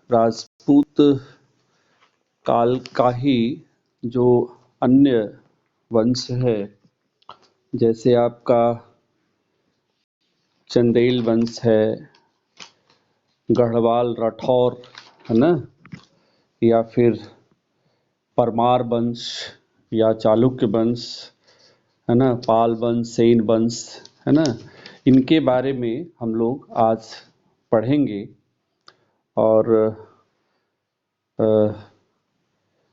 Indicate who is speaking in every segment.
Speaker 1: राजपूत काल का ही जो अन्य वंश है, जैसे आपका चंदेल वंश है, गढ़वाल राठौर है ना, या फिर परमार वंश या चालुक्य वंश है ना, पाल वंश, सेन वंश है ना, इनके बारे में हम लोग आज पढ़ेंगे। और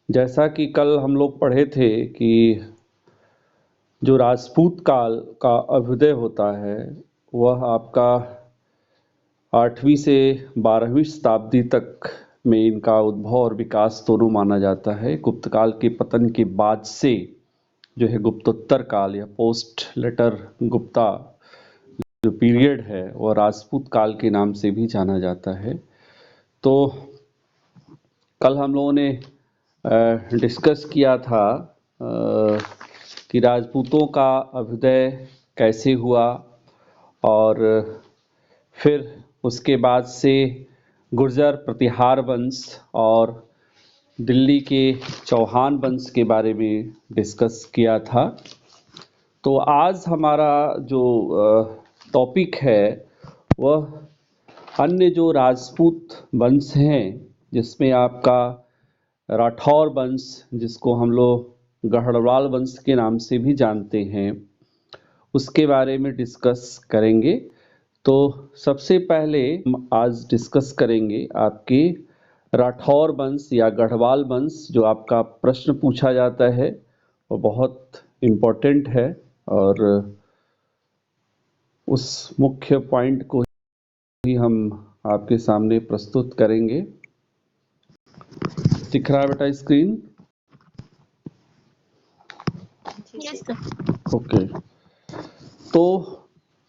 Speaker 1: जैसा कि कल हम लोग पढ़े थे कि जो राजपूत काल का अभ्युदय होता है वह आपका 8वीं से 12वीं शताब्दी तक में इनका उद्भव और विकास दोनों माना जाता है। गुप्त काल के पतन के बाद से जो है गुप्तोत्तर काल या पोस्ट लेटर गुप्ता जो पीरियड है वह राजपूत काल के नाम से भी जाना जाता है। तो कल हम लोगों ने डिस्कस किया था कि राजपूतों का अभ्युदय कैसे हुआ, और फिर उसके बाद से गुर्जर प्रतिहार वंश और दिल्ली के चौहान वंश के बारे में डिस्कस किया था। तो आज हमारा जो टॉपिक है वह अन्य जो राजपूत वंश हैं, जिसमें आपका राठौर वंश, जिसको हम लोग गढ़वाल वंश के नाम से भी जानते हैं, उसके बारे में डिस्कस करेंगे। तो सबसे पहले हम आज डिस्कस करेंगे आपके राठौर वंश या गढ़वाल वंश। जो आपका प्रश्न पूछा जाता है वो बहुत इम्पोर्टेंट है, और उस मुख्य पॉइंट को ही हम आपके सामने प्रस्तुत करेंगे। दिख रहा है बेटा स्क्रीन?
Speaker 2: Yes sir.
Speaker 1: ओके। तो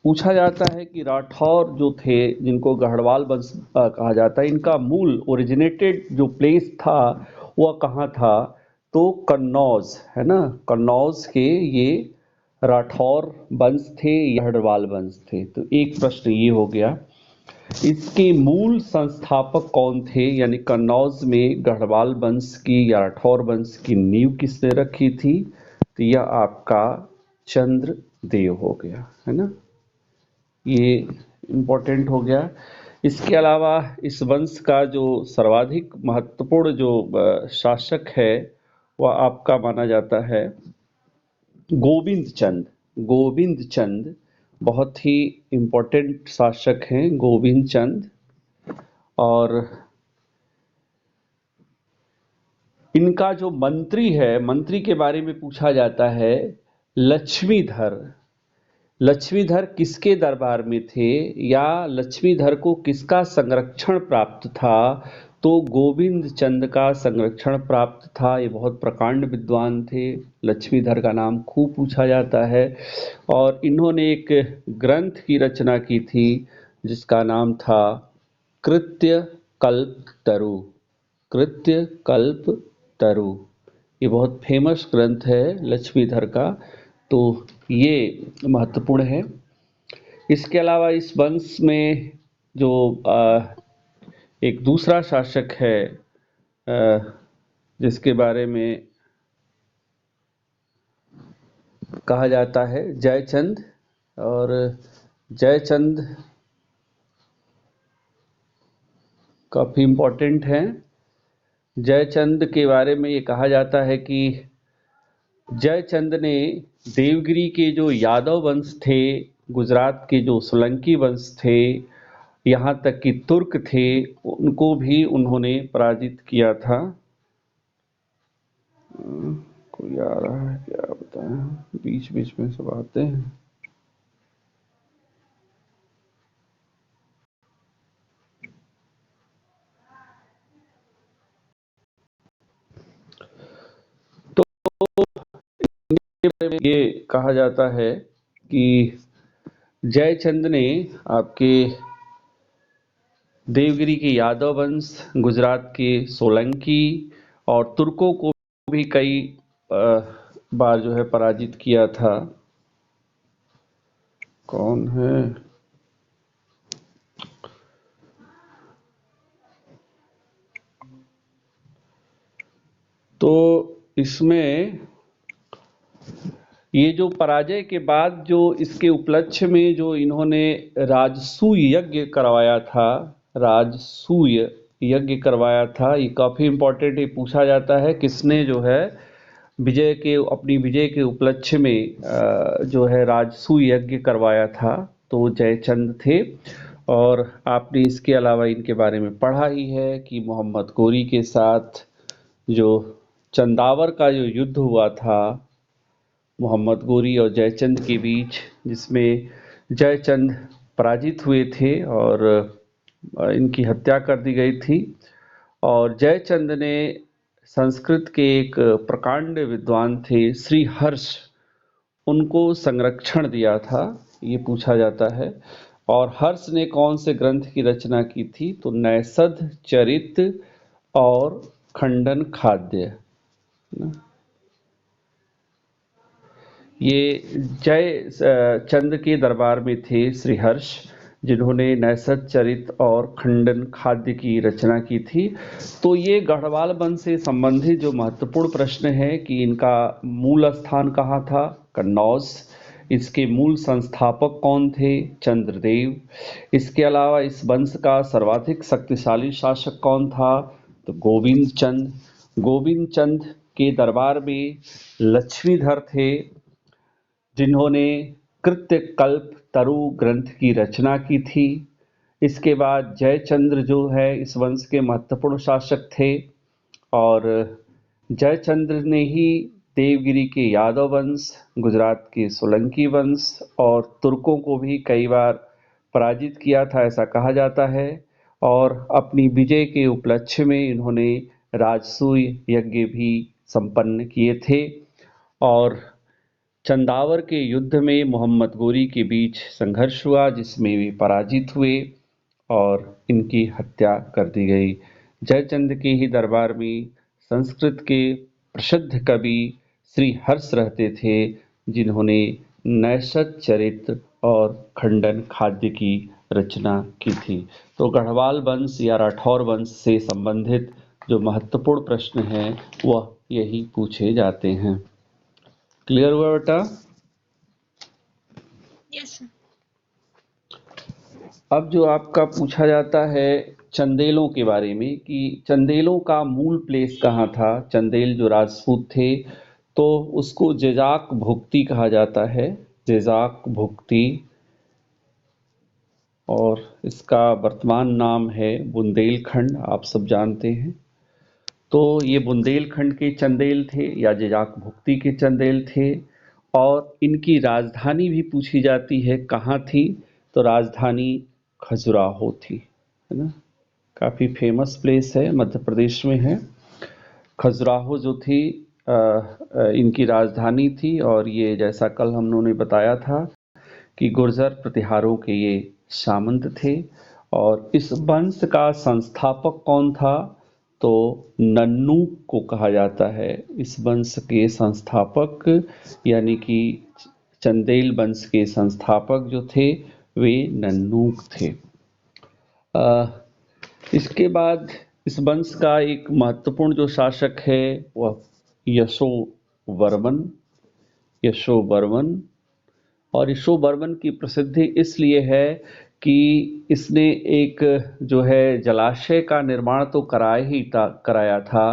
Speaker 1: पूछा जाता है कि राठौर जो थे, जिनको गढ़वाल वंश कहा जाता है, इनका मूल ओरिजिनेटेड जो प्लेस था वह कहाँ था? तो कन्नौज है ना, कन्नौज के ये राठौर वंश थे, गढ़वाल वंश थे। तो एक प्रश्न ये हो गया। इसके मूल संस्थापक कौन थे? यानी कन्नौज में गढ़वाल वंश की या राठौर वंश की नींव किसने रखी थी? तो यह आपका चंद्रदेव हो गया, है ना, ये इम्पोर्टेंट हो गया। इसके अलावा इस वंश का जो सर्वाधिक महत्वपूर्ण जो शासक है वह आपका माना जाता है गोविंद चंद। गोविंद चंद बहुत ही इम्पोर्टेंट शासक हैं, गोविंद चंद। और इनका जो मंत्री है, मंत्री के बारे में पूछा जाता है लक्ष्मीधर। लक्ष्मीधर किसके दरबार में थे, या लक्ष्मीधर को किसका संरक्षण प्राप्त था? तो गोविंद चंद का संरक्षण प्राप्त था। ये बहुत प्रकांड विद्वान थे, लक्ष्मीधर का नाम खूब पूछा जाता है। और इन्होंने एक ग्रंथ की रचना की थी जिसका नाम था कृत्य कल्पतरु। कृत्य कल्पतरु, ये बहुत फेमस ग्रंथ है लक्ष्मीधर का। तो ये महत्वपूर्ण है। इसके अलावा इस वंश में जो एक दूसरा शासक है जिसके बारे में कहा जाता है जयचंद, और जयचंद काफ़ी इम्पोर्टेंट है। जयचंद के बारे में ये कहा जाता है कि जयचंद ने देवगिरी के जो यादव वंश थे, गुजरात के जो सोलंकी वंश थे, यहाँ तक कि तुर्क थे, उनको भी उन्होंने पराजित किया था। कोई आ रहा है क्या बताएं, बीच बीच में सब आते हैं। ये कहा जाता है कि जयचंद ने आपके देवगिरी के यादव वंश, गुजरात के सोलंकी और तुर्कों को भी कई बार जो है पराजित किया था। कौन है? तो इसमें ये जो पराजय के बाद जो इसके उपलक्ष्य में जो इन्होंने राजसूय यज्ञ करवाया था, राजसूय यज्ञ करवाया था, ये काफी इम्पोर्टेंट, ये पूछा जाता है किसने जो है अपनी विजय के उपलक्ष्य में जो है राजसूय यज्ञ करवाया था, तो जयचंद थे। और आपने इसके अलावा इनके बारे में पढ़ा ही है कि मोहम्मद गोरी के साथ जो चंदावर का जो युद्ध हुआ था मोहम्मद गोरी और जयचंद के बीच, जिसमें जयचंद पराजित हुए थे और इनकी हत्या कर दी गई थी। और जयचंद ने संस्कृत के एक प्रकांड विद्वान थे श्री हर्ष, उनको संरक्षण दिया था, ये पूछा जाता है। और हर्ष ने कौन से ग्रंथ की रचना की थी? तो नैषध चरित और खंडन खाद्य। ये जय चंद के दरबार में थे श्री हर्ष, जिन्होंने नैषध चरित और खंडन खाद्य की रचना की थी। तो ये गढ़वाल वंश से संबंधित जो महत्वपूर्ण प्रश्न है कि इनका मूल स्थान कहाँ था? कन्नौज। इसके मूल संस्थापक कौन थे? चंद्रदेव। इसके अलावा इस वंश का सर्वाधिक शक्तिशाली शासक कौन था? तो गोविंद चंद। गोविंद चंद के दरबार में लक्ष्मीधर थे, जिन्होंने कृत्यकल्प तरु ग्रंथ की रचना की थी। इसके बाद जयचंद्र जो है इस वंश के महत्वपूर्ण शासक थे, और जयचंद्र ने ही देवगिरी के यादव वंश, गुजरात के सोलंकी वंश और तुर्कों को भी कई बार पराजित किया था, ऐसा कहा जाता है। और अपनी विजय के उपलक्ष्य में इन्होंने राजसूय यज्ञ भी संपन्न किए थे। और चंदावर के युद्ध में मोहम्मद गोरी के बीच संघर्ष हुआ, जिसमें वे पराजित हुए और इनकी हत्या कर दी गई। जयचंद के ही दरबार में संस्कृत के प्रसिद्ध कवि श्री हर्ष रहते थे, जिन्होंने नैषध चरित और खंडन खाद्य की रचना की थी। तो गढ़वाल वंश या राठौर वंश से संबंधित जो महत्वपूर्ण प्रश्न हैं वह यही पूछे जाते हैं। क्लियर हुआ बेटा?
Speaker 2: Yes sir.
Speaker 1: अब जो आपका पूछा जाता है चंदेलों के बारे में कि चंदेलों का मूल प्लेस कहाँ था। चंदेल जो राजपूत थे, तो उसको जेजाक भुक्ति कहा जाता है, जेजाक भुक्ति, और इसका वर्तमान नाम है बुंदेलखंड, आप सब जानते हैं। तो ये बुंदेलखंड के चंदेल थे या जेजाक भुक्ति के चंदेल थे। और इनकी राजधानी भी पूछी जाती है, कहाँ थी? तो राजधानी खजुराहो थी, है ना। काफ़ी फेमस प्लेस है, मध्य प्रदेश में है। खजुराहो जो थी इनकी राजधानी थी। और ये जैसा कल हम लोगों ने बताया था कि गुर्जर प्रतिहारों के ये सामंत थे। और इस वंश का संस्थापक कौन था? तो नन्नूक को कहा जाता है इस वंश के संस्थापक, यानी कि चंदेल वंश के संस्थापक जो थे वे नन्नूक थे। इसके बाद इस वंश का एक महत्वपूर्ण जो शासक है वह यशोवर्मन। यशोवर्मन, और यशोवर्मन की प्रसिद्धि इसलिए है कि इसने एक जो है जलाशय का निर्माण तो कराया था।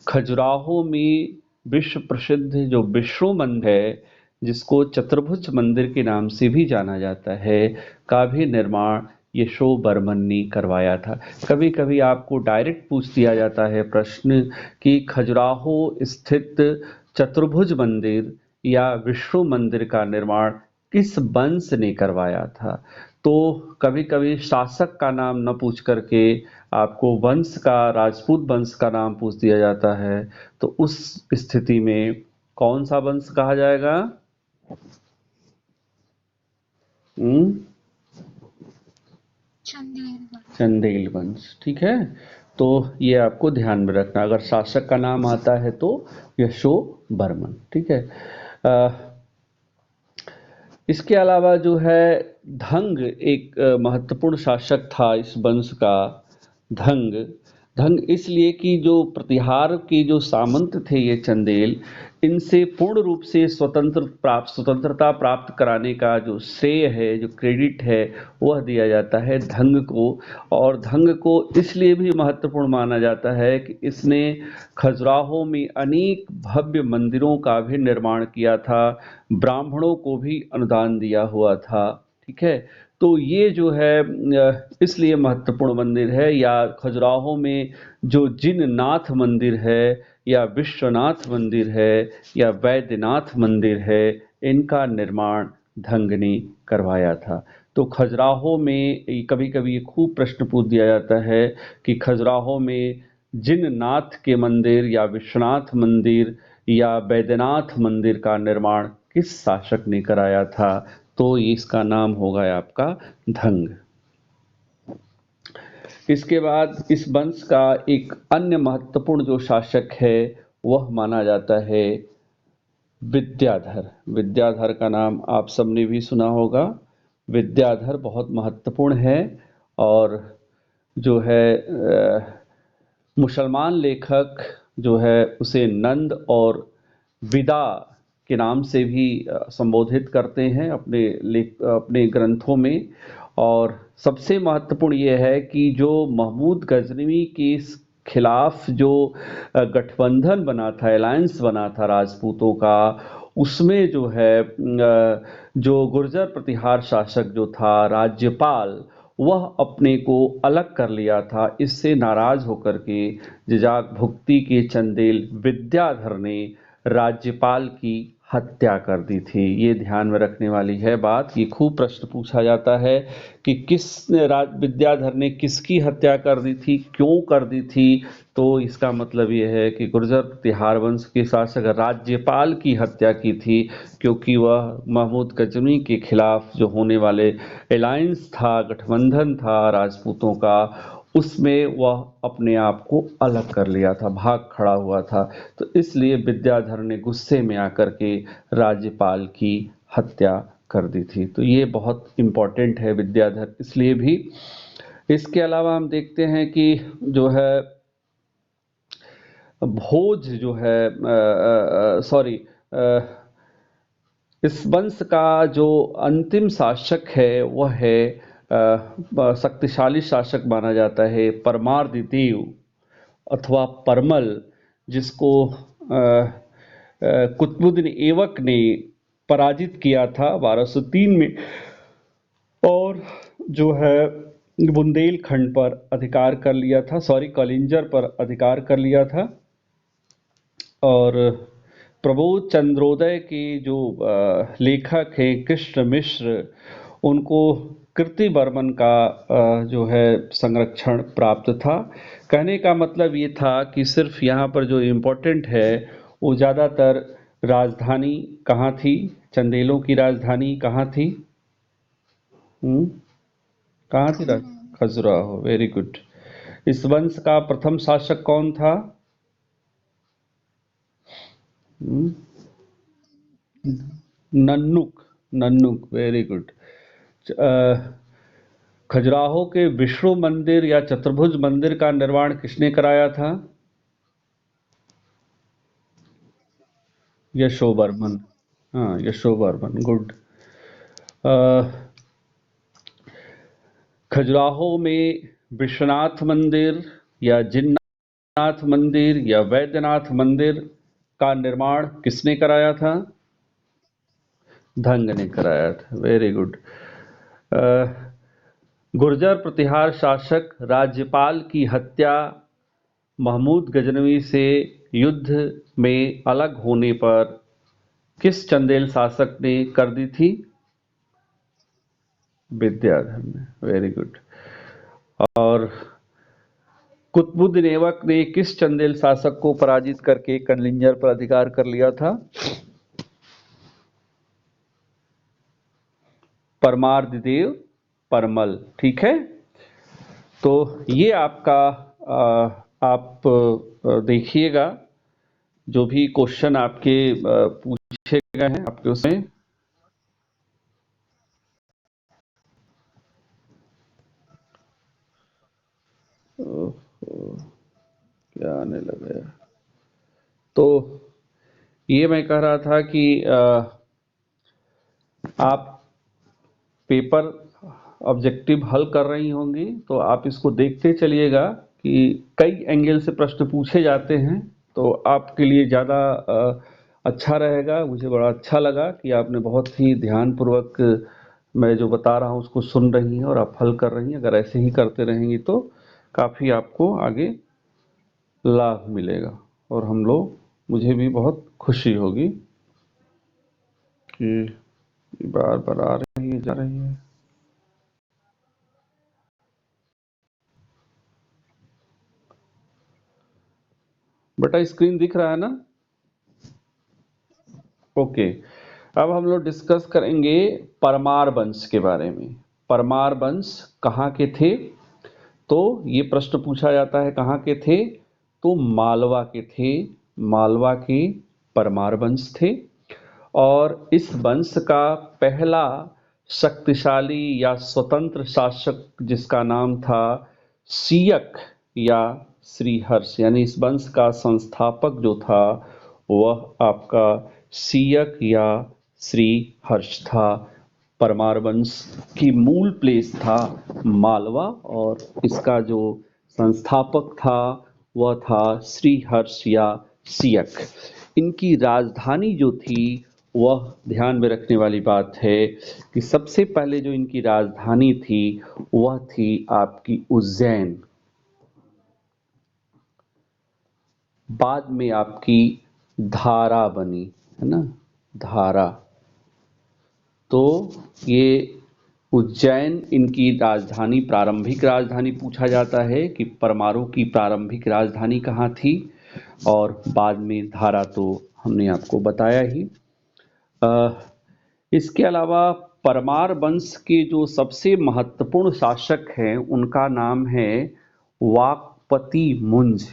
Speaker 1: खजुराहो में विश्व प्रसिद्ध जो विष्णु मंदिर है, जिसको चतुर्भुज मंदिर के नाम से भी जाना जाता है, का भी निर्माण यशोवर्मन ने करवाया था। कभी कभी आपको डायरेक्ट पूछ दिया जाता है प्रश्न कि खजुराहो स्थित चतुर्भुज मंदिर या विष्णु मंदिर का निर्माण किस वंश ने करवाया था। तो कभी कभी शासक का नाम न पूछ करके आपको वंश का, राजपूत वंश का नाम पूछ दिया जाता है। तो उस स्थिति में कौन सा वंश कहा जाएगा? चंदेल वंश, ठीक है। तो ये आपको ध्यान में रखना, अगर शासक का नाम आता है तो यशोवर्मन, ठीक है। इसके अलावा जो है धंग एक महत्वपूर्ण शासक था इस वंश का। धंग, धंग इसलिए कि जो प्रतिहार के जो सामंत थे ये चंदेल, इनसे पूर्ण रूप से स्वतंत्रता प्राप्त कराने का जो श्रेय है, जो क्रेडिट है, वह दिया जाता है धंग को। और धंग को इसलिए भी महत्वपूर्ण माना जाता है कि इसने खजुराहो में अनेक भव्य मंदिरों का भी निर्माण किया था, ब्राह्मणों को भी अनुदान दिया हुआ था। ठीक है, तो ये जो है इसलिए महत्वपूर्ण मंदिर है। या खजुराहो में जो जिननाथ मंदिर है, या विश्वनाथ मंदिर है, या वैद्यनाथ मंदिर है, इनका निर्माण धंग ने करवाया था। तो खजुराहो में कभी कभी खूब प्रश्न पूछ दिया जाता है कि खजुराहो में जिननाथ के मंदिर या विश्वनाथ मंदिर या वैद्यनाथ मंदिर का निर्माण किस शासक ने कराया था, तो इसका नाम होगा आपका धंग। इसके बाद इस वंश का एक अन्य महत्वपूर्ण जो शासक है वह माना जाता है विद्याधर। विद्याधर का नाम आप सबने भी सुना होगा। विद्याधर बहुत महत्वपूर्ण है, और जो है मुसलमान लेखक जो है उसे नंद और विदा के नाम से भी संबोधित करते हैं अपने ग्रंथों में। और सबसे महत्वपूर्ण ये है कि जो महमूद गजनवी के खिलाफ जो गठबंधन बना था, अलायंस बना था राजपूतों का, उसमें जो है जो गुर्जर प्रतिहार शासक जो था राज्यपाल, वह अपने को अलग कर लिया था। इससे नाराज होकर के जिजाक भुक्ति के चंदेल विद्याधर ने राज्यपाल की हत्या कर दी थी। ये ध्यान में रखने वाली है बात। ये खूब प्रश्न पूछा जाता है कि विद्याधर ने किसकी हत्या कर दी थी, क्यों कर दी थी। तो इसका मतलब ये है कि गुर्जर प्रतिहार वंश के शासक राज्यपाल की हत्या की थी, क्योंकि वह महमूद गजनवी के खिलाफ जो होने वाले अलायंस था, गठबंधन था राजपूतों का, उसमें वह अपने आप को अलग कर लिया था, भाग खड़ा हुआ था। तो इसलिए विद्याधर ने गुस्से में आकर के राज्यपाल की हत्या कर दी थी। तो ये बहुत इम्पोर्टेंट है विद्याधर इसलिए भी। इसके अलावा हम देखते हैं कि जो है भोज जो है सॉरी इस वंश का जो अंतिम शासक है वह है शक्तिशाली शासक माना जाता है परमारदिदेव अथवा परमल, जिसको कुतुबुद्दीन ऐबक ने पराजित किया था 1203 में, और जो है बुंदेलखंड पर अधिकार कर लिया था, सॉरी कलिंजर पर अधिकार कर लिया था। और प्रबोध चंद्रोदय के जो लेखक हैं कृष्ण मिश्र, उनको कीर्तिवर्मन का जो है संरक्षण प्राप्त था। कहने का मतलब ये था कि सिर्फ यहाँ पर जो इम्पोर्टेंट है वो ज़्यादातर राजधानी कहाँ थी, चंदेलों की राजधानी कहाँ थी, कहाँ थी खजुराहो। Very good. इस वंश का प्रथम शासक कौन था? हम्म, नन्नुक। Nannuk, very good. खजुराहो के विष्णु मंदिर या चतुर्भुज मंदिर का निर्माण किसने कराया था? यशोवर्मन। हाँ, यशोवर्मन, गुड। खजुराहो में विश्वनाथ मंदिर या जिन्नाथ मंदिर या वैद्यनाथ मंदिर का निर्माण किसने कराया था? धंग ने कराया था। Very good. गुर्जर प्रतिहार शासक राज्यपाल की हत्या महमूद गजनवी से युद्ध में अलग होने पर किस चंदेल शासक ने कर दी थी? विद्याधर ने। Very good. और कुतुबुद्दीन ऐबक ने किस चंदेल शासक को पराजित करके कलिंजर पर अधिकार कर लिया था? परमारदिदेव परमल। ठीक है, तो ये आपका आप देखिएगा जो भी क्वेश्चन आपके पूछे गए हैं आपके उसमें। आने लगे। तो ये मैं कह रहा था कि आप पेपर ऑब्जेक्टिव हल कर रही होंगी, तो आप इसको देखते चलिएगा कि कई एंगल से प्रश्न पूछे जाते हैं, तो आपके लिए ज़्यादा अच्छा रहेगा। मुझे बड़ा अच्छा लगा कि आपने बहुत ही ध्यानपूर्वक मैं जो बता रहा हूँ उसको सुन रही हैं और आप हल कर रही हैं। अगर ऐसे ही करते रहेंगी तो काफ़ी आपको आगे लाभ मिलेगा और हम लोग, मुझे भी बहुत खुशी होगी कि बार बार आ रही है, जा रही है। बेटा स्क्रीन दिख रहा है ना? ओके। अब हम लोग डिस्कस करेंगे परमार वंश के बारे में। परमार वंश कहाँ के थे? तो ये प्रश्न पूछा जाता है कहाँ के थे, तो मालवा के थे। मालवा के परमार वंश थे और इस वंश का पहला शक्तिशाली या स्वतंत्र शासक जिसका नाम था सियक या श्रीहर्ष, यानी इस वंश का संस्थापक जो था वह आपका सियक या श्रीहर्ष था। परमार वंश की मूल प्लेस था मालवा और इसका जो संस्थापक था वह था श्रीहर्ष या सियक। इनकी राजधानी जो थी वह ध्यान में रखने वाली बात है कि सबसे पहले जो इनकी राजधानी थी वह थी आपकी उज्जैन, बाद में आपकी धारा बनी, है ना, धारा। तो ये उज्जैन इनकी राजधानी, प्रारंभिक राजधानी पूछा जाता है कि परमाणु की प्रारंभिक राजधानी कहाँ थी, और बाद में धारा तो हमने आपको बताया ही। इसके अलावा परमार वंश के जो सबसे महत्वपूर्ण शासक हैं उनका नाम है वाकपति मुंज।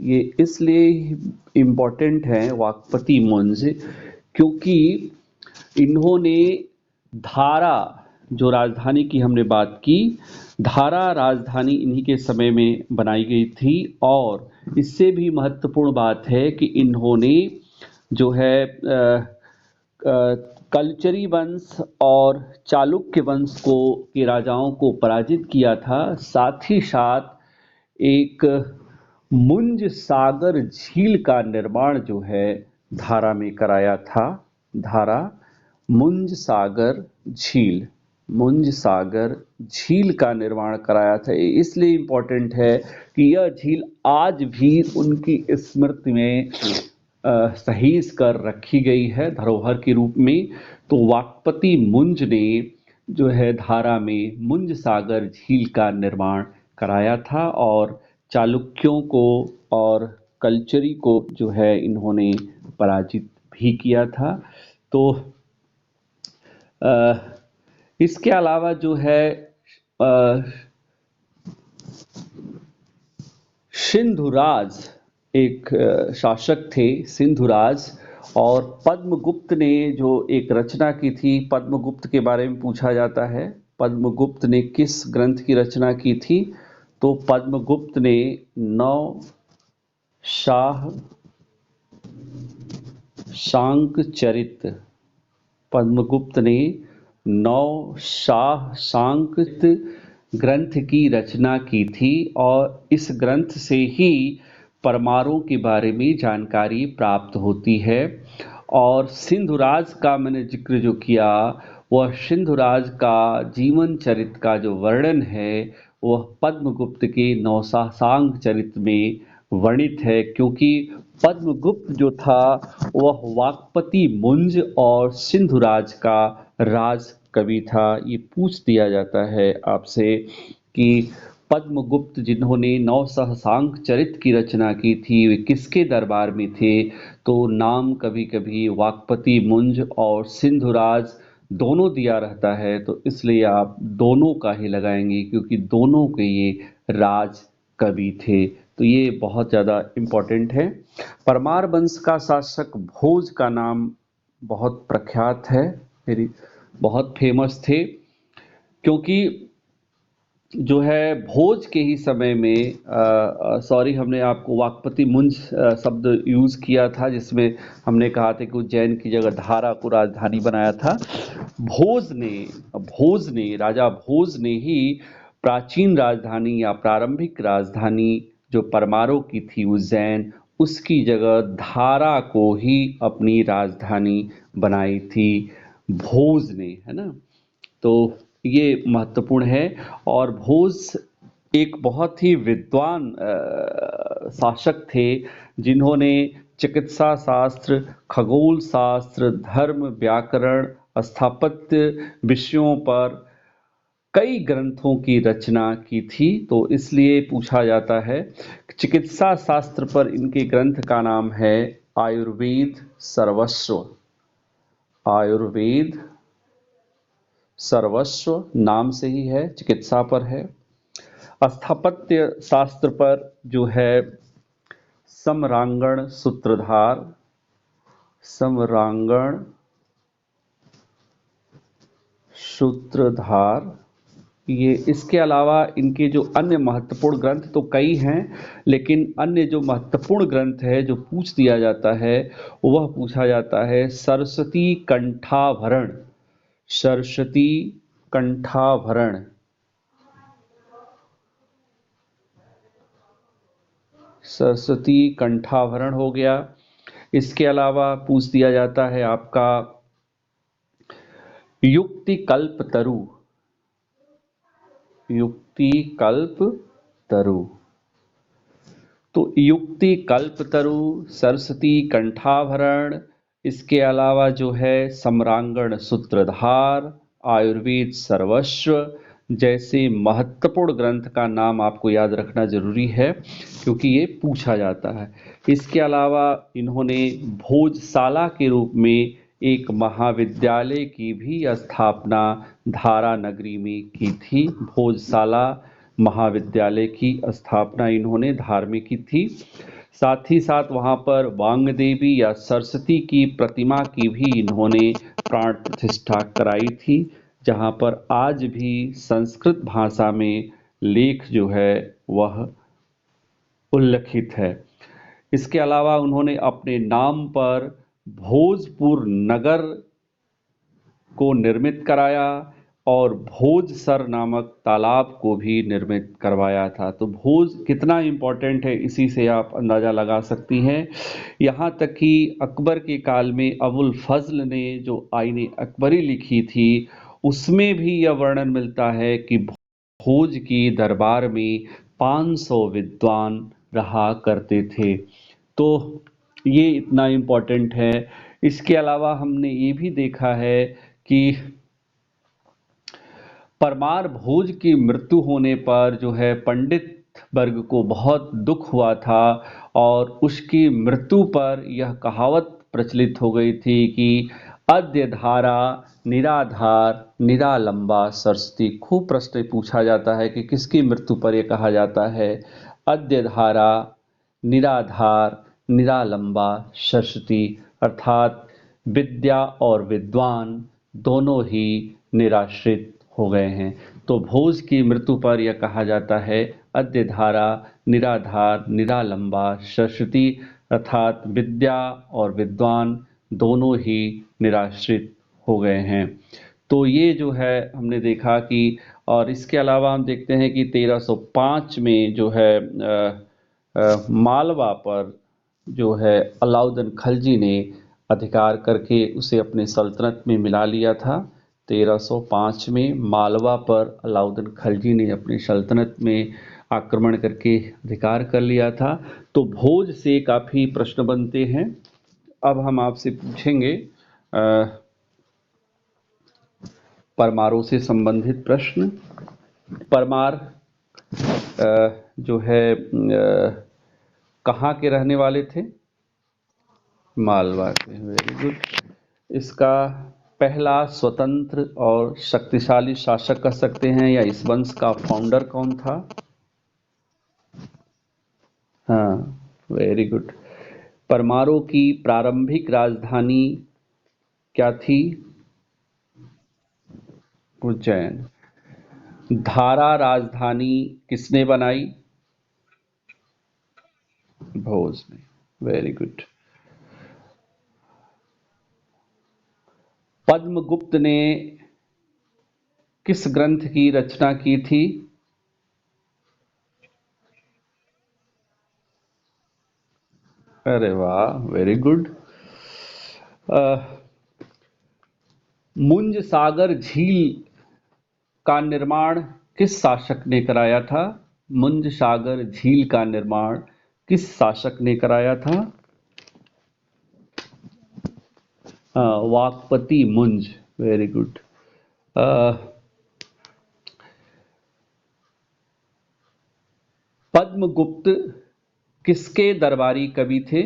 Speaker 1: ये इसलिए इम्पोर्टेंट है वाकपति मुंज क्योंकि इन्होंने धारा, जो राजधानी की हमने बात की, धारा राजधानी इन्हीं के समय में बनाई गई थी। और इससे भी महत्वपूर्ण बात है कि इन्होंने जो है कल्चरी वंश और चालुक्य वंश को के राजाओं को पराजित किया था। साथ ही साथ एक मुंज सागर झील का निर्माण जो है धारा में कराया था। धारा मुंज सागर झील, मुंज सागर झील का निर्माण कराया था। इसलिए इम्पोर्टेंट है कि यह झील आज भी उनकी स्मृति में सहीज कर रखी गई है धरोहर के रूप में। तो वाकपति मुंज ने जो है धारा में मुंज सागर झील का निर्माण कराया था और चालुक्यों को और कल्चरी को जो है इन्होंने पराजित भी किया था। तो इसके अलावा जो है सिंधुराज एक शासक थे, सिंधुराज। और पद्मगुप्त ने जो एक रचना की थी, पद्मगुप्त के बारे में पूछा जाता है, पद्मगुप्त ने किस ग्रंथ की रचना की थी? तो पद्मगुप्त ने नौ शाह शांक चरित, पद्मगुप्त ने नौ शाह शांक ग्रंथ की रचना की थी और इस ग्रंथ से ही परमारों के बारे में जानकारी प्राप्त होती है। और सिंधुराज का मैंने जिक्र जो किया, वह सिंधुराज का जीवन चरित का जो वर्णन है वह पद्मगुप्त के नौशांक चरित में वर्णित है, क्योंकि पद्मगुप्त जो था वह वाकपति मुंज और सिंधुराज का राज कवि था। ये पूछ दिया जाता है आपसे कि पद्मगुप्त जिन्होंने नौशांक चरित की रचना की थी वे किसके दरबार में थे? तो नाम कभी कभी वाकपति मुंज और सिंधुराज दोनों दिया रहता है, तो इसलिए आप दोनों का ही लगाएंगे क्योंकि दोनों के ये राज कवि थे। तो ये बहुत ज़्यादा इम्पोर्टेंट है। परमार वंश का शासक भोज का नाम बहुत प्रख्यात है, मेरी बहुत फेमस थे, क्योंकि जो है भोज के ही समय में, सॉरी हमने आपको वाकपति मुंज शब्द यूज किया था, जिसमें हमने कहा था कि उज्जैन की जगह धारा को राजधानी बनाया था। भोज ने राजा भोज ने ही प्राचीन राजधानी या प्रारंभिक राजधानी जो परमारों की थी उज्जैन, उसकी जगह धारा को ही अपनी राजधानी बनाई थी भोज ने, है ना। तो ये महत्वपूर्ण है। और भोज एक बहुत ही विद्वान शासक थे, जिन्होंने चिकित्सा शास्त्र, खगोल शास्त्र, धर्म, व्याकरण, स्थापत्य विषयों पर कई ग्रंथों की रचना की थी। तो इसलिए पूछा जाता है, चिकित्सा शास्त्र पर इनके ग्रंथ का नाम है आयुर्वेद सर्वस्व। आयुर्वेद सर्वस्व नाम से ही है, चिकित्सा पर है। स्थापत्य शास्त्र पर जो है सम्रांगण सूत्रधार, सम्रांगण सूत्रधार, ये इसके अलावा इनके जो अन्य महत्वपूर्ण ग्रंथ तो कई हैं, लेकिन अन्य जो महत्वपूर्ण ग्रंथ है जो पूछ दिया जाता है, वह पूछा जाता है सरस्वती कंठाभरण। सरस्वती कंठाभरण, सरस्वती कंठाभरण हो गया। इसके अलावा पूछ दिया जाता है आपका युक्ति कल्प तरु। युक्ति कल्प तरु, तो युक्ति कल्प तरु, सरस्वती कंठाभरण, इसके अलावा जो है सम्रांगण सूत्रधार, आयुर्वेद सर्वस्व जैसे महत्वपूर्ण ग्रंथ का नाम आपको याद रखना जरूरी है, क्योंकि ये पूछा जाता है। इसके अलावा इन्होंने भोजशाला के रूप में एक महाविद्यालय की भी स्थापना धारा नगरी में की थी। भोजशाला महाविद्यालय की स्थापना इन्होंने धार में की थी। साथ ही साथ वहाँ पर वांग देवी या सरस्वती की प्रतिमा की भी इन्होंने प्राण प्रतिष्ठा कराई थी, जहाँ पर आज भी संस्कृत भाषा में लेख जो है वह उल्लिखित है। इसके अलावा उन्होंने अपने नाम पर भोजपुर नगर को निर्मित कराया और भोजसर नामक तालाब को भी निर्मित करवाया था। तो भोज कितना इम्पोर्टेंट है, इसी से आप अंदाज़ा लगा सकती हैं। यहाँ तक कि अकबर के काल में अबुल फजल ने जो आईने अकबरी लिखी थी, उसमें भी यह वर्णन मिलता है कि भोज की दरबार में 500 विद्वान रहा करते थे। तो ये इतना इम्पोर्टेंट है। इसके अलावा हमने ये भी देखा है कि परमार भोज की मृत्यु होने पर जो है पंडित वर्ग को बहुत दुख हुआ था, और उसकी मृत्यु पर यह कहावत प्रचलित हो गई थी कि अद्य धारा निराधार निरालंबा सरस्वती। खूब प्रश्न पूछा जाता है कि किसकी मृत्यु पर यह कहा जाता है, अद्य धारा निराधार निरालंबा सरस्वती, अर्थात विद्या और विद्वान दोनों ही निराश्रित हो गए हैं। तो भोज की मृत्यु पर यह कहा जाता है अद्य धारा निराधार निरालंबा सरस्वती, अर्थात विद्या और विद्वान दोनों ही निराश्रित हो गए हैं। तो ये जो है हमने देखा कि, और इसके अलावा हम देखते हैं कि 1305 में जो है मालवा पर जो है अलाउद्दीन खलजी ने अधिकार करके उसे अपने सल्तनत में मिला लिया था। 1305 में मालवा पर अलाउद्दीन खलजी ने अपनी सल्तनत में आक्रमण करके अधिकार कर लिया था। तो भोज से काफ़ी प्रश्न बनते हैं। अब हम आपसे पूछेंगे परमारों से संबंधित प्रश्न। परमार जो है कहाँ के रहने वाले थे? मालवा के। Very good. इसका पहला स्वतंत्र और शक्तिशाली शासक कह सकते हैं, या इस वंश का फाउंडर कौन था? हाँ, वेरी गुड। परमारों की प्रारंभिक राजधानी क्या थी? उज्जैन। धारा राजधानी किसने बनाई? भोज ने। Very good. पद्मगुप्त ने किस ग्रंथ की रचना की थी? अरे वाह, वेरी गुड। मुंज सागर झील का निर्माण किस शासक ने कराया था? मुंज सागर झील का निर्माण किस शासक ने कराया था? वाकपति मुंज। Very good. पद्मगुप्त किसके दरबारी कवि थे?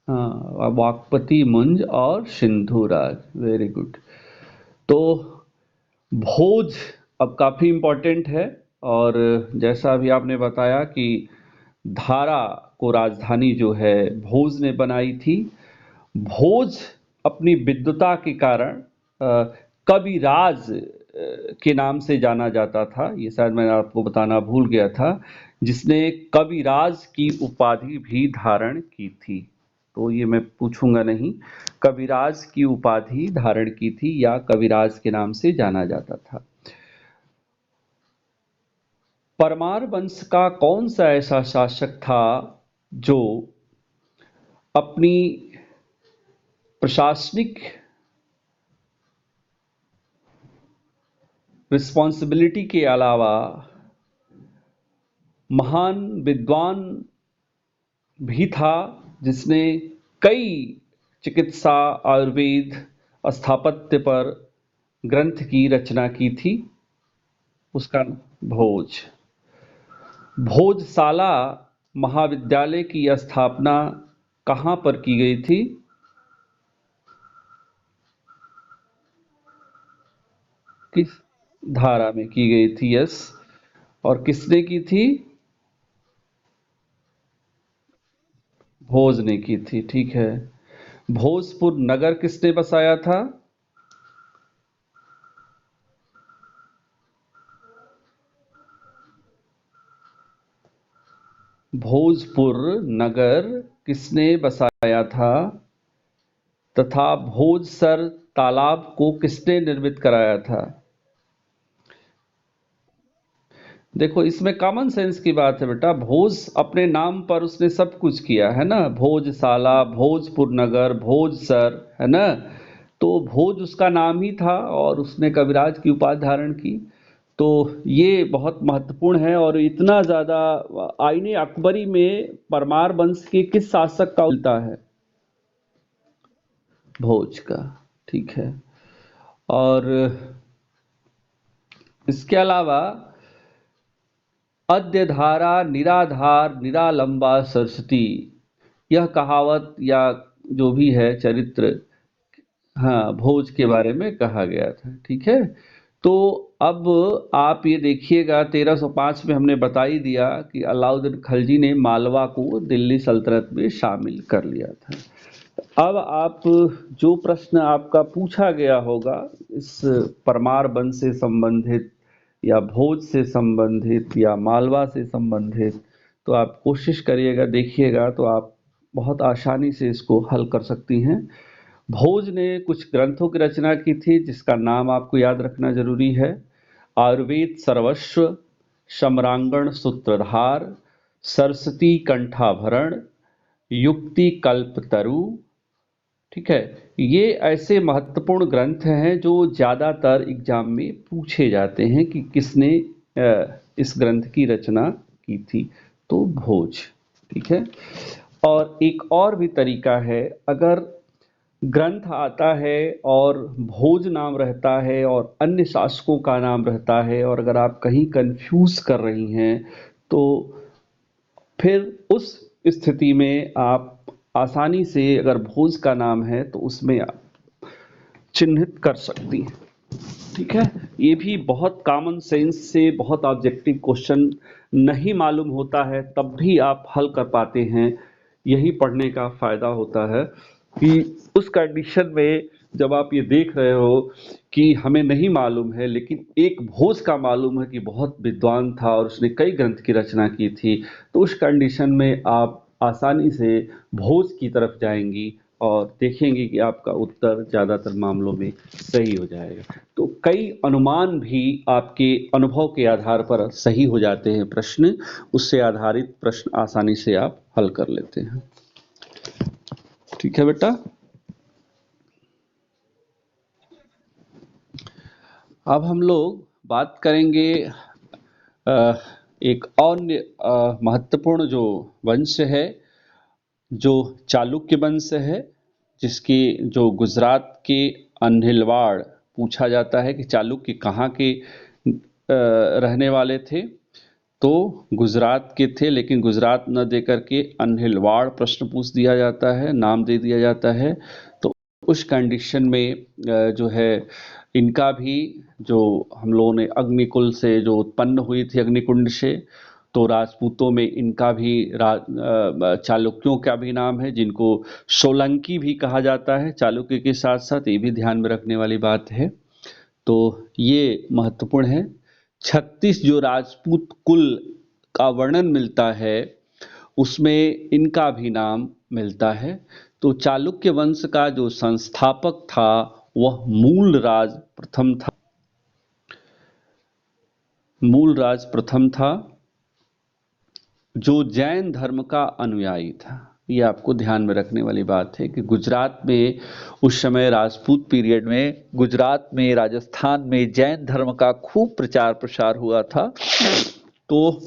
Speaker 1: हाँ, वाकपति मुंज और सिंधुराज। Very good. तो भोज अब काफी इंपॉर्टेंट है, और जैसा अभी आपने बताया कि धारा को राजधानी जो है भोज ने बनाई थी। भोज अपनी विद्वता के कारण कविराज के नाम से जाना जाता था। ये शायद मैं आपको बताना भूल गया था, जिसने कविराज की उपाधि भी धारण की थी। तो ये मैं पूछूंगा नहीं, कविराज की उपाधि धारण की थी या कविराज के नाम से जाना जाता था। परमार वंश का कौन सा ऐसा शासक था जो अपनी प्रशासनिक रिस्पॉन्सिबिलिटी के अलावा महान विद्वान भी था, जिसने कई चिकित्सा, आयुर्वेद, स्थापत्य पर ग्रंथ की रचना की थी? उसका भोज। भोजशाला महाविद्यालय की स्थापना कहाँ पर की गई थी? किस धारा में की गई थी? यस। और किसने की थी? भोज ने की थी। ठीक है। भोजपुर नगर किसने बसाया था? भोजपुर नगर किसने बसाया था, तथा भोजसर तालाब को किसने निर्मित कराया था? देखो, इसमें कॉमन सेंस की बात है बेटा। भोज अपने नाम पर उसने सब कुछ किया है ना, भोजशाला, भोजपुर नगर, भोजसर, है ना। तो भोज उसका नाम ही था और उसने कविराज की उपाधि धारण की। तो ये बहुत महत्वपूर्ण है। और इतना ज्यादा आईने अकबरी में परमार वंश के किस शासक का मिलता है? भोज का। ठीक है। और इसके अलावा अद्य धारा निराधार निरालंबा सरस्वती, यह कहावत या जो भी है चरित्र, हाँ, भोज के बारे में कहा गया था। ठीक है। तो अब आप ये देखिएगा, 1305 में हमने बता ही दिया कि अलाउद्दीन खलजी ने मालवा को दिल्ली सल्तनत में शामिल कर लिया था। अब आप, जो प्रश्न आपका पूछा गया होगा इस परमार वंश से संबंधित या भोज से संबंधित या मालवा से संबंधित, तो आप कोशिश करिएगा, देखिएगा, तो आप बहुत आसानी से इसको हल कर सकती हैं। भोज ने कुछ ग्रंथों की रचना की थी जिसका नाम आपको याद रखना जरूरी है। आयुर्वेद सर्वस्व, सम्रांगण सूत्रधार, सरस्वती कंठाभरण, युक्ति कल्पतरु। ठीक है। ये ऐसे महत्वपूर्ण ग्रंथ हैं जो ज्यादातर एग्जाम में पूछे जाते हैं कि किसने इस ग्रंथ की रचना की थी। तो भोज। ठीक है। और एक और भी तरीका है, अगर ग्रंथ आता है और भोज नाम रहता है और अन्य शासकों का नाम रहता है, और अगर आप कहीं कंफ्यूज कर रही हैं, तो फिर उस स्थिति में आप आसानी से, अगर भोज का नाम है तो उसमें आप चिन्हित कर सकती हैं। ठीक है। ये भी बहुत कॉमन सेंस से, बहुत ऑब्जेक्टिव क्वेश्चन नहीं मालूम होता है तब भी आप हल कर पाते हैं, यही पढ़ने का फायदा होता है। कि उस कंडीशन में जब आप ये देख रहे हो कि हमें नहीं मालूम है, लेकिन एक भोज का मालूम है कि बहुत विद्वान था और उसने कई ग्रंथ की रचना की थी, तो उस कंडीशन में आप आसानी से भोज की तरफ जाएंगी और देखेंगे कि आपका उत्तर ज़्यादातर मामलों में सही हो जाएगा। तो कई अनुमान भी आपके अनुभव के आधार पर सही हो जाते हैं प्रश्न, उससे आधारित प्रश्न आसानी से आप हल कर लेते हैं। ठीक है बेटा। अब हम लोग बात करेंगे एक अन्य महत्वपूर्ण जो वंश है, जो चालुक्य वंश है, जिसकी जो गुजरात के अन्हिलवाड़ पूछा जाता है कि चालुक्य कहाँ के रहने वाले थे, तो गुजरात के थे, लेकिन गुजरात न देकर के अन्हिलवाड़ प्रश्न पूछ दिया जाता है, नाम दे दिया जाता है। तो उस कंडीशन में जो है इनका भी, जो हम लोगों ने अग्निकुल से जो उत्पन्न हुई थी अग्निकुंड से, तो राजपूतों में इनका भी चालुक्यों का भी नाम है, जिनको सोलंकी भी कहा जाता है चालुक्य के साथ साथ, ये भी ध्यान में रखने वाली बात है। तो ये महत्वपूर्ण है। 36 जो राजपूत कुल का वर्णन मिलता है उसमें इनका भी नाम मिलता है। तो चालुक्य वंश का जो संस्थापक था वह मूलराज प्रथम था। मूलराज प्रथम था, जो जैन धर्म का अनुयायी था। ये आपको ध्यान में रखने वाली बात है कि गुजरात में उस समय राजपूत पीरियड में गुजरात में, राजस्थान में जैन धर्म का खूब प्रचार प्रसार हुआ था। तो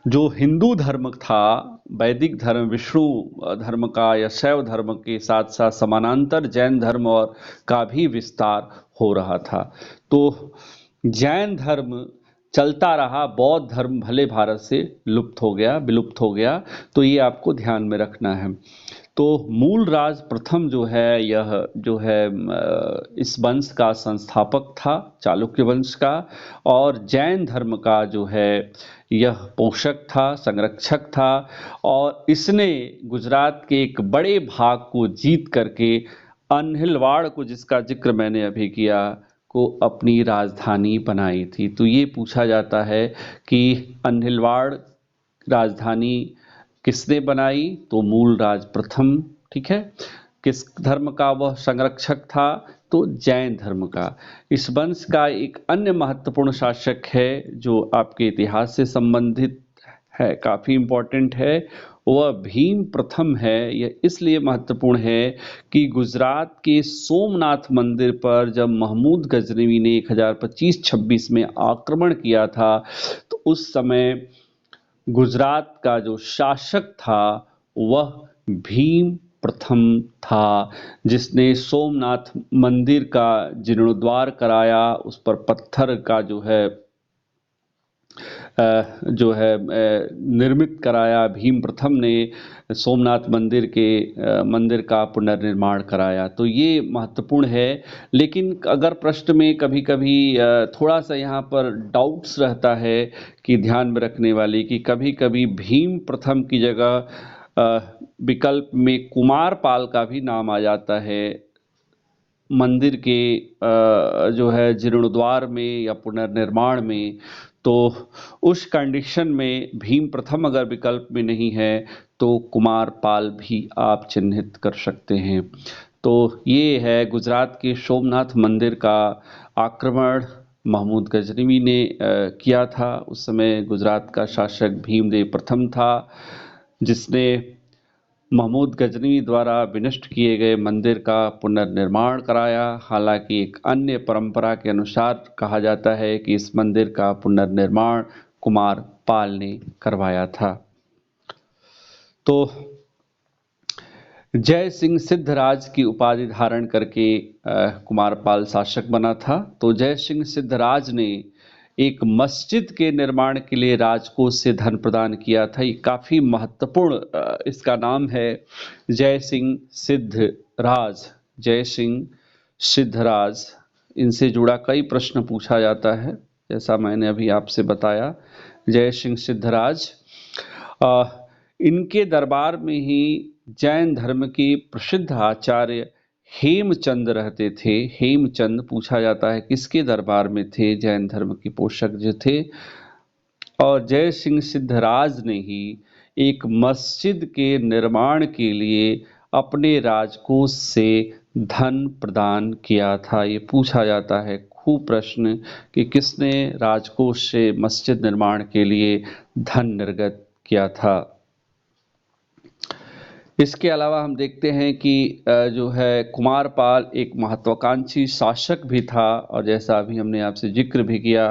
Speaker 1: जो हिंदू धर्म था, वैदिक धर्म, विष्णु धर्म का या शैव धर्म के साथ साथ समानांतर जैन धर्म और का भी विस्तार हो रहा था। तो जैन धर्म चलता रहा, बौद्ध धर्म भले भारत से विलुप्त हो गया। तो ये आपको ध्यान में रखना है। तो मूलराज प्रथम जो है, यह जो है इस वंश का संस्थापक था, चालुक्य वंश का, और जैन धर्म का जो है यह पोषक था, संरक्षक था। और इसने गुजरात के एक बड़े भाग को जीत करके अन्हिलवाड़ को, जिसका जिक्र मैंने अभी किया, को अपनी राजधानी बनाई थी। तो ये पूछा जाता है कि अन्हिलवाड़ राजधानी किसने बनाई, तो मूलराज प्रथम। ठीक है। किस धर्म का वह संरक्षक था, तो जैन धर्म का। इस वंश का एक अन्य महत्वपूर्ण शासक है जो आपके इतिहास से संबंधित है, काफी इंपॉर्टेंट है, वह भीम प्रथम है। यह इसलिए महत्वपूर्ण है कि गुजरात के सोमनाथ मंदिर पर जब महमूद गजनवी ने 1025-26 में आक्रमण किया था, तो उस समय गुजरात का जो शासक था वह भीम प्रथम था, जिसने सोमनाथ मंदिर का जीर्णोद्धार कराया, उस पर पत्थर का जो है निर्मित कराया। भीम प्रथम ने सोमनाथ मंदिर का पुनर्निर्माण कराया। तो ये महत्वपूर्ण है। लेकिन अगर प्रश्न में कभी कभी थोड़ा सा यहाँ पर डाउट्स रहता है कि ध्यान में रखने वाली, कि कभी कभी भीम प्रथम की जगह विकल्प में कुमारपाल का भी नाम आ जाता है मंदिर के जो है जीर्णोद्धार में या पुनर्निर्माण में। तो उस कंडीशन में भीम प्रथम अगर विकल्प में नहीं है तो कुमारपाल भी आप चिन्हित कर सकते हैं। तो ये है गुजरात के सोमनाथ मंदिर का आक्रमण महमूद गजनवी ने किया था। उस समय गुजरात का शासक भीमदेव प्रथम था, जिसने महमूद गजनवी द्वारा विनष्ट किए गए मंदिर का पुनर्निर्माण कराया। हालांकि एक अन्य परंपरा के अनुसार कहा जाता है कि इस मंदिर का पुनर्निर्माण कुमारपाल ने करवाया था। तो जय सिंह सिद्धराज की उपाधि धारण करके कुमारपाल शासक बना था। तो जय सिंह सिद्धराज ने एक मस्जिद के निर्माण के लिए राजकोष से धन प्रदान किया था। ये काफी महत्वपूर्ण इसका नाम है, जय सिंह सिद्धराज। जय सिंह सिद्धराज, इनसे जुड़ा कई प्रश्न पूछा जाता है, जैसा मैंने अभी आपसे बताया। जय सिंह सिद्धराज, इनके दरबार में ही जैन धर्म के प्रसिद्ध आचार्य हेमचंद रहते थे। हेमचंद पूछा जाता है किसके दरबार में थे, जैन धर्म के पोषक जो थे। और जय सिंह सिद्धराज ने ही एक मस्जिद के निर्माण के लिए अपने राजकोष से धन प्रदान किया था। ये पूछा जाता है खूब प्रश्न कि किसने राजकोष से मस्जिद निर्माण के लिए धन निर्गत किया था। इसके अलावा हम देखते हैं कि जो है कुमारपाल एक महत्वाकांक्षी शासक भी था, और जैसा अभी हमने आपसे जिक्र भी किया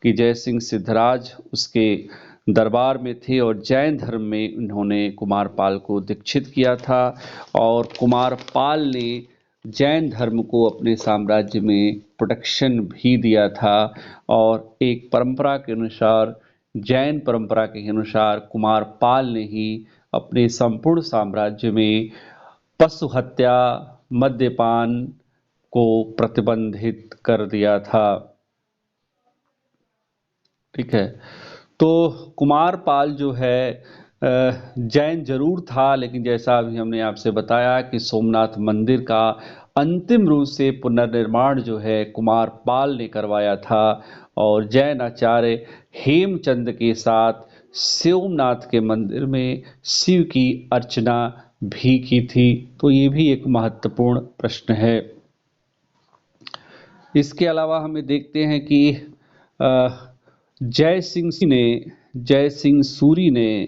Speaker 1: कि जय सिंह सिद्धराज उसके दरबार में थे और जैन धर्म में उन्होंने कुमारपाल को दीक्षित किया था। और कुमारपाल ने जैन धर्म को अपने साम्राज्य में प्रोटेक्शन भी दिया था। और एक परंपरा के अनुसार, जैन परंपरा के अनुसार कुमारपाल ने ही अपने संपूर्ण साम्राज्य में पशु हत्या, मद्यपान को प्रतिबंधित कर दिया था। ठीक है, तो कुमारपाल जो है जैन जरूर था, लेकिन जैसा अभी हमने आपसे बताया कि सोमनाथ मंदिर का अंतिम रूप से पुनर्निर्माण जो है कुमारपाल ने करवाया था। और जैन आचार्य हेमचंद के साथ सोमनाथ के मंदिर में शिव की अर्चना भी की थी। तो ये भी एक महत्वपूर्ण प्रश्न है। इसके अलावा हमें देखते हैं कि जय सिंह सूरी ने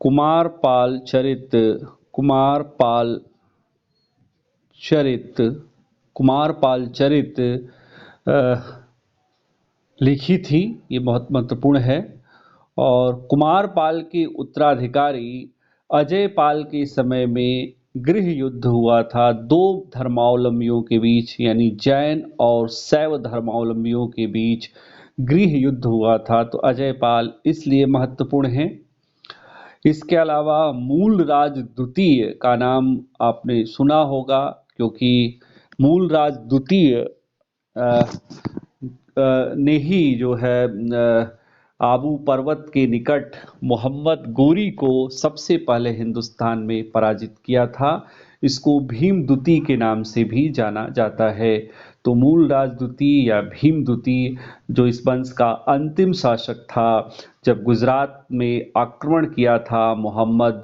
Speaker 1: कुमारपाल चरित लिखी थी। ये बहुत महत्वपूर्ण है। और कुमारपाल के उत्तराधिकारी अजय पाल के समय में गृह युद्ध हुआ था दो धर्मावलंबियों के बीच, यानी जैन और शैव धर्मावलंबियों के बीच गृह युद्ध हुआ था। तो अजय पाल इसलिए महत्वपूर्ण है। इसके अलावा मूलराज द्वितीय का नाम आपने सुना होगा, क्योंकि मूलराज द्वितीय ने ही जो है आबू पर्वत के निकट मोहम्मद गोरी को सबसे पहले हिंदुस्तान में पराजित किया था। इसको भीम द्वितीय के नाम से भी जाना जाता है। तो मूलराज द्वितीय या भीम द्वितीय जो इस वंश का अंतिम शासक था, जब गुजरात में आक्रमण किया था मोहम्मद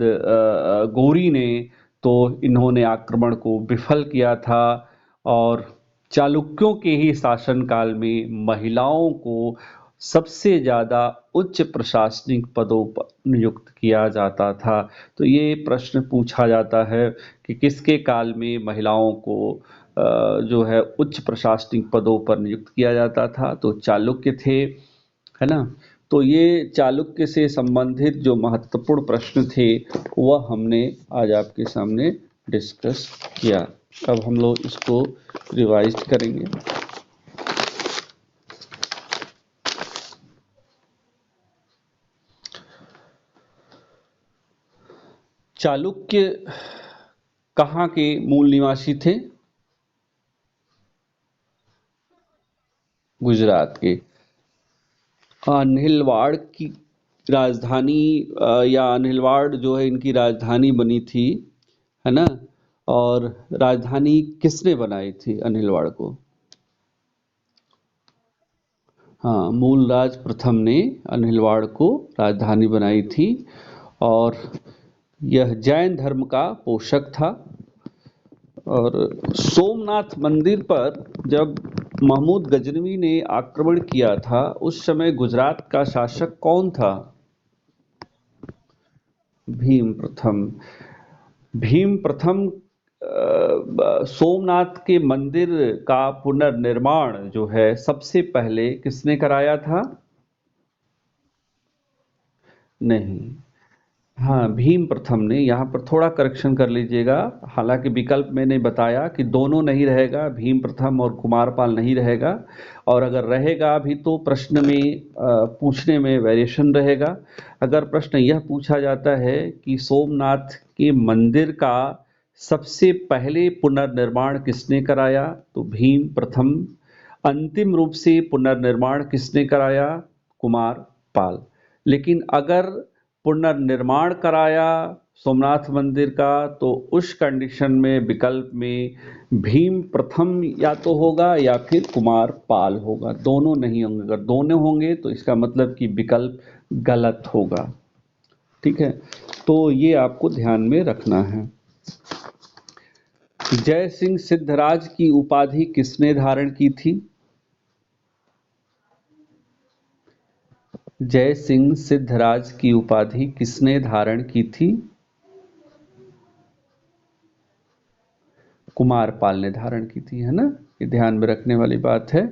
Speaker 1: गोरी ने, तो इन्होंने आक्रमण को विफल किया था। और चालुक्यों के ही शासनकाल में महिलाओं को सबसे ज़्यादा उच्च प्रशासनिक पदों पर नियुक्त किया जाता था। तो ये प्रश्न पूछा जाता है कि किसके काल में महिलाओं को जो है उच्च प्रशासनिक पदों पर नियुक्त किया जाता था। तो चालुक्य थे, है ना। तो ये चालुक्य से संबंधित जो महत्वपूर्ण प्रश्न थे वह हमने आज आपके सामने डिस्कस किया। अब हम लोग इसको रिवाइज करेंगे। चालुक्य कहाँ के मूल निवासी थे? गुजरात के। अनहिलवाड़ की राजधानी या अनहिलवाड़ जो है इनकी राजधानी बनी थी, है ना। और राजधानी किसने बनाई थी अनहिलवाड़ को? हाँ, मूलराज प्रथम ने अनहिलवाड़ को राजधानी बनाई थी। और यह जैन धर्म का पोषक था। और सोमनाथ मंदिर पर जब महमूद गजनवी ने आक्रमण किया था, उस समय गुजरात का शासक कौन था? भीम प्रथम सोमनाथ के मंदिर का पुनर्निर्माण जो है सबसे पहले किसने कराया था? नहीं, हाँ, भीम प्रथम ने। यहाँ पर थोड़ा करेक्शन कर लीजिएगा। हालांकि विकल्प मैंने बताया कि दोनों नहीं रहेगा, भीम प्रथम और कुमारपाल नहीं रहेगा। और अगर रहेगा भी तो प्रश्न में पूछने में वेरिएशन रहेगा। अगर प्रश्न यह पूछा जाता है कि सोमनाथ के मंदिर का सबसे पहले पुनर्निर्माण किसने कराया, तो भीम प्रथम। अंतिम रूप से पुनर्निर्माण किसने कराया? कुमारपाल। लेकिन अगर पुनर्निर्माण कराया सोमनाथ मंदिर का, तो उस कंडीशन में विकल्प में भीम प्रथम या तो होगा या फिर कुमार पाल होगा, दोनों नहीं होंगे। अगर दोनों होंगे तो इसका मतलब कि विकल्प गलत होगा। ठीक है, तो ये आपको ध्यान में रखना है। जय सिंह सिद्धराज की उपाधि किसने धारण की थी? जय सिंह सिद्धराज की उपाधि किसने धारण की थी? कुमारपाल ने धारण की थी, है ना, ये ध्यान में रखने वाली बात है।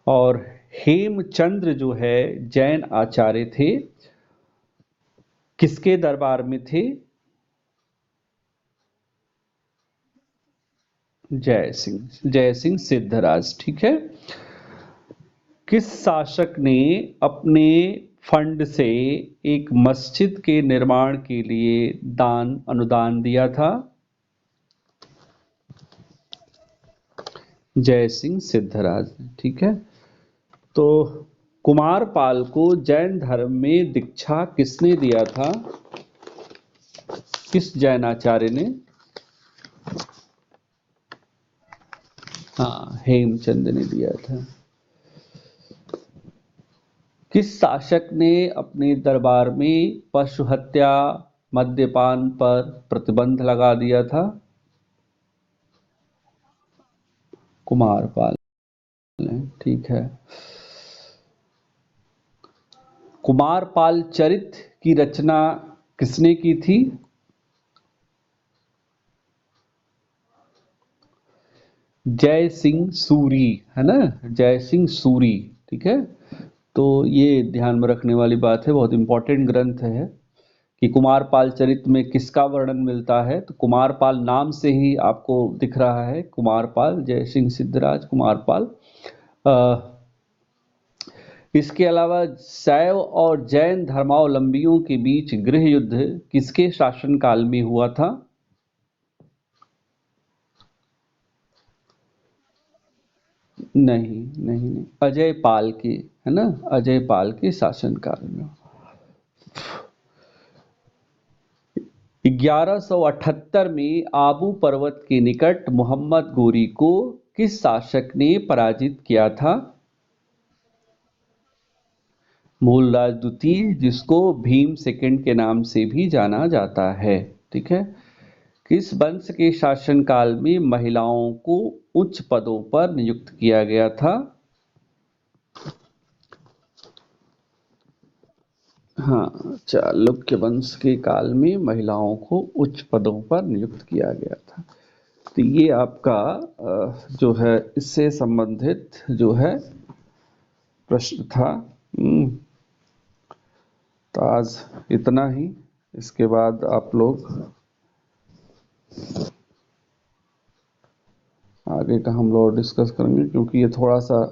Speaker 1: और हेमचंद्र जो है जैन आचार्य थे, किसके दरबार में थे? जय सिंह सिद्धराज। ठीक है। किस शासक ने अपने फंड से एक मस्जिद के निर्माण के लिए अनुदान दिया था? जय सिंह सिद्धराज। ठीक है। तो कुमारपाल को जैन धर्म में दीक्षा किसने दिया था? किस जैन आचार्य ने? हाँ, हेमचंद ने दिया था। किस शासक ने अपने दरबार में पशु हत्या, मद्यपान पर प्रतिबंध लगा दिया था? कुमारपाल ने। ठीक है। कुमारपाल चरित की रचना किसने की थी? जय सिंह सूरी, है ना, जय सिंह सूरी। ठीक है। तो ये ध्यान में रखने वाली बात है, बहुत इंपॉर्टेंट ग्रंथ है कि कुमारपाल चरित में किसका वर्णन मिलता है। तो कुमारपाल नाम से ही आपको दिख रहा है, कुमारपाल, जय सिंह सिद्धराज कुमारपाल। इसके अलावा शैव और जैन धर्मावलंबियों के बीच गृह युद्ध किसके शासनकाल में हुआ था? नहीं नहीं नहीं, अजय पाल के, है ना, अजय पाल के शासनकाल में। 1178 में आबू पर्वत के निकट मोहम्मद गोरी को किस शासक ने पराजित किया था? मूलराज द्वितीय, जिसको भीम सेकंड के नाम से भी जाना जाता है। ठीक है। किस वंश के शासनकाल में महिलाओं को उच्च पदों पर नियुक्त किया गया था? हाँ, चालुक्य वंश के काल में महिलाओं को उच्च पदों पर नियुक्त किया गया था। तो ये आपका जो है इससे संबंधित जो है प्रश्न था। तो आज इतना ही। इसके बाद आप लोग आगे का हम लोग डिस्कस करेंगे, क्योंकि ये थोड़ा सा